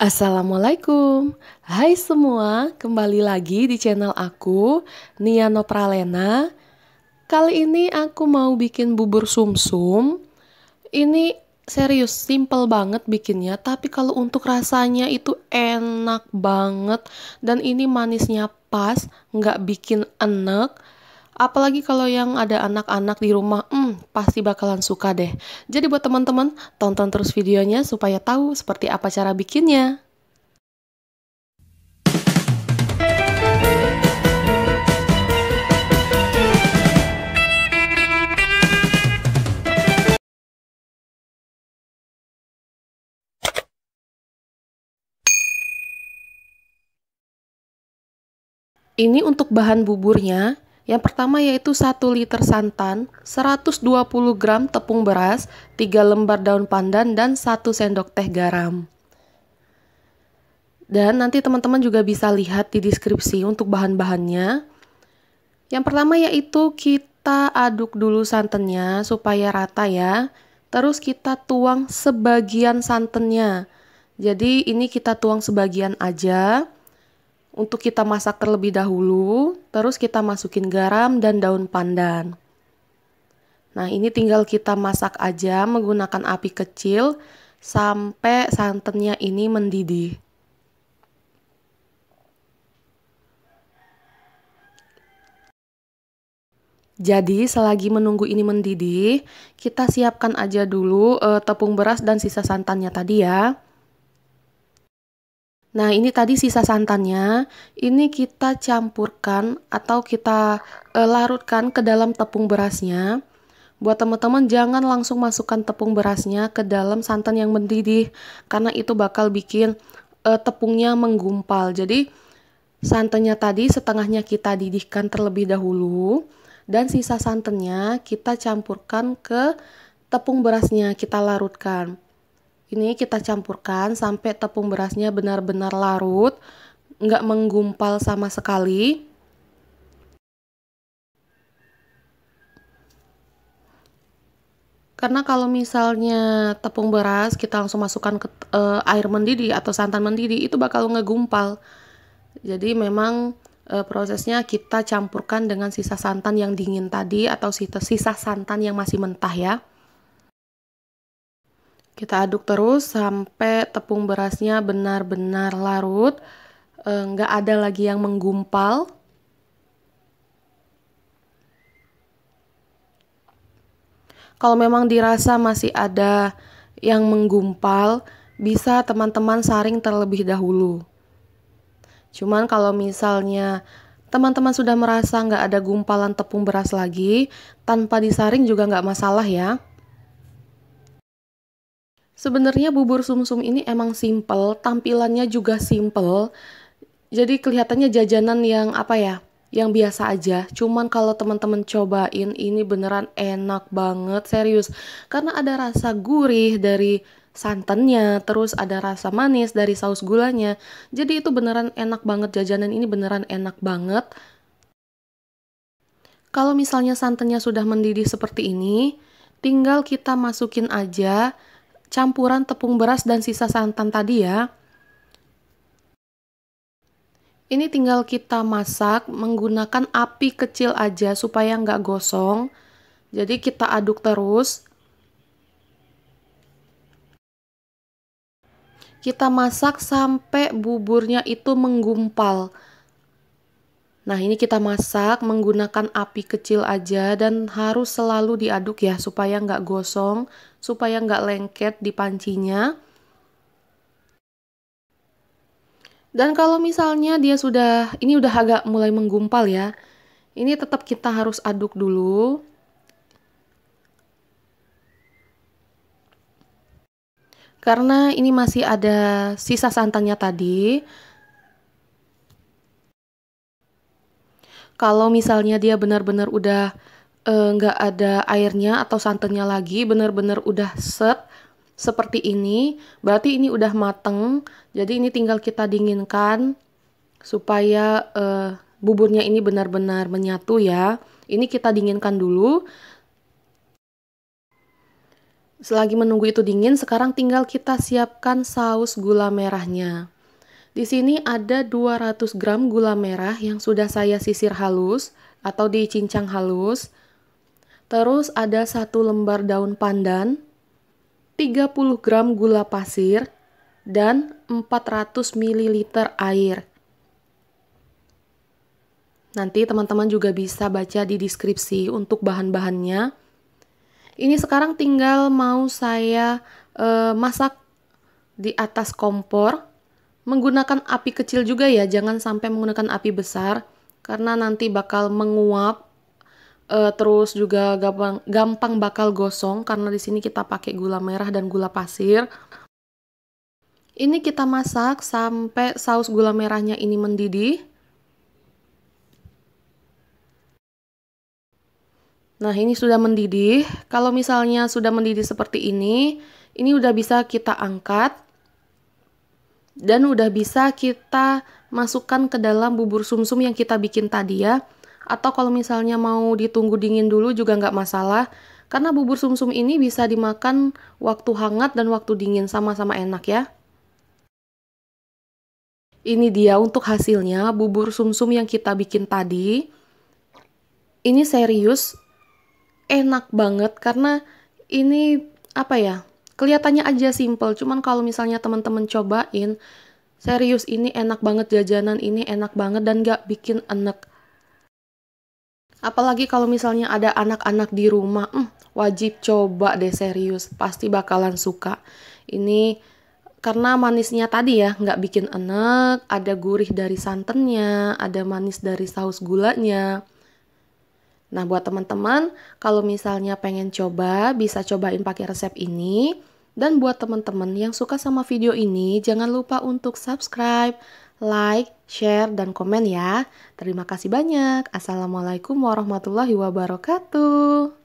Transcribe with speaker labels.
Speaker 1: Assalamualaikum. Hai semua, kembali lagi di channel aku, Nia Nopralena. Kali ini aku mau bikin bubur sumsum. Ini serius, simple banget bikinnya, tapi kalau untuk rasanya itu enak banget. Dan ini manisnya pas, nggak bikin enek. Apalagi kalau yang ada anak-anak di rumah, pasti bakalan suka deh. Jadi buat teman-teman, tonton terus videonya supaya tahu seperti apa cara bikinnya. Ini untuk bahan buburnya. Yang pertama yaitu 1 liter santan, 120 gram tepung beras, 3 lembar daun pandan, dan 1 sendok teh garam. Dan nanti teman-teman juga bisa lihat di deskripsi untuk bahan-bahannya. Yang pertama yaitu kita aduk dulu santannya supaya rata ya. Terus kita tuang sebagian santannya. Jadi ini kita tuang sebagian aja. Untuk kita masak terlebih dahulu, terus kita masukin garam dan daun pandan. Nah, ini tinggal kita masak aja menggunakan api kecil sampai santannya ini mendidih. Jadi, selagi menunggu ini mendidih, kita siapkan aja dulu tepung beras dan sisa santannya tadi ya. Nah, ini tadi sisa santannya, ini kita campurkan atau kita larutkan ke dalam tepung berasnya. Buat teman-teman jangan langsung masukkan tepung berasnya ke dalam santan yang mendidih, karena itu bakal bikin tepungnya menggumpal. Jadi, santannya tadi setengahnya kita didihkan terlebih dahulu, dan sisa santannya kita campurkan ke tepung berasnya, kita larutkan. Ini kita campurkan sampai tepung berasnya benar-benar larut, nggak menggumpal sama sekali. Karena kalau misalnya tepung beras kita langsung masukkan ke air mendidih atau santan mendidih, itu bakal ngegumpal. Jadi memang prosesnya kita campurkan dengan sisa santan yang dingin tadi atau sisa santan yang masih mentah ya. Kita aduk terus sampai tepung berasnya benar-benar larut, nggak ada lagi yang menggumpal. Kalau memang dirasa masih ada yang menggumpal, bisa teman-teman saring terlebih dahulu. Cuman kalau misalnya teman-teman sudah merasa nggak ada gumpalan tepung beras lagi, tanpa disaring juga nggak masalah ya. Sebenarnya bubur sumsum ini emang simple, tampilannya juga simple. Jadi kelihatannya jajanan yang apa ya, yang biasa aja. Cuman kalau teman-teman cobain ini beneran enak banget, serius. Karena ada rasa gurih dari santannya, terus ada rasa manis dari saus gulanya. Jadi itu beneran enak banget, jajanan ini beneran enak banget. Kalau misalnya santannya sudah mendidih seperti ini, tinggal kita masukin aja campuran tepung beras dan sisa santan tadi ya. Ini tinggal kita masak menggunakan api kecil aja supaya nggak gosong. Jadi kita aduk terus. Kita masak sampai buburnya itu menggumpal. Nah, ini kita masak menggunakan api kecil aja dan harus selalu diaduk ya supaya nggak gosong, supaya nggak lengket di pancinya. Dan kalau misalnya dia ini udah agak mulai menggumpal ya, ini tetap kita harus aduk dulu. Karena ini masih ada sisa santannya tadi. Kalau misalnya dia benar-benar udah nggak ada airnya atau santannya lagi, benar-benar udah set seperti ini, berarti ini udah mateng. Jadi ini tinggal kita dinginkan supaya buburnya ini benar-benar menyatu ya. Ini kita dinginkan dulu. Selagi menunggu itu dingin, sekarang tinggal kita siapkan saus gula merahnya. Di sini ada 200 gram gula merah yang sudah saya sisir halus atau dicincang halus. Terus ada 1 lembar daun pandan, 30 gram gula pasir, dan 400 ml air. Nanti teman-teman juga bisa baca di deskripsi untuk bahan-bahannya. Ini sekarang tinggal mau saya masak di atas kompor. Menggunakan api kecil juga ya, jangan sampai menggunakan api besar. Karena nanti bakal menguap, terus juga gampang bakal gosong. Karena di sini kita pakai gula merah dan gula pasir. Ini kita masak sampai saus gula merahnya ini mendidih. Nah, ini sudah mendidih. Kalau misalnya sudah mendidih seperti ini udah bisa kita angkat. Dan udah bisa kita masukkan ke dalam bubur sumsum yang kita bikin tadi ya. Atau kalau misalnya mau ditunggu dingin dulu juga nggak masalah. Karena bubur sumsum ini bisa dimakan waktu hangat dan waktu dingin, sama-sama enak ya. Ini dia untuk hasilnya, bubur sumsum yang kita bikin tadi. Ini serius enak banget karena ini apa ya, kelihatannya aja simple, cuman kalau misalnya teman-teman cobain, serius ini enak banget, jajanan ini enak banget dan gak bikin enek. Apalagi kalau misalnya ada anak-anak di rumah, wajib coba deh, serius, pasti bakalan suka. Ini karena manisnya tadi ya, nggak bikin enek, ada gurih dari santannya, ada manis dari saus gulanya. Nah, buat teman-teman, kalau misalnya pengen coba, bisa cobain pakai resep ini. Dan buat teman-teman yang suka sama video ini, jangan lupa untuk subscribe, like, share, dan komen ya. Terima kasih banyak. Assalamualaikum warahmatullahi wabarakatuh.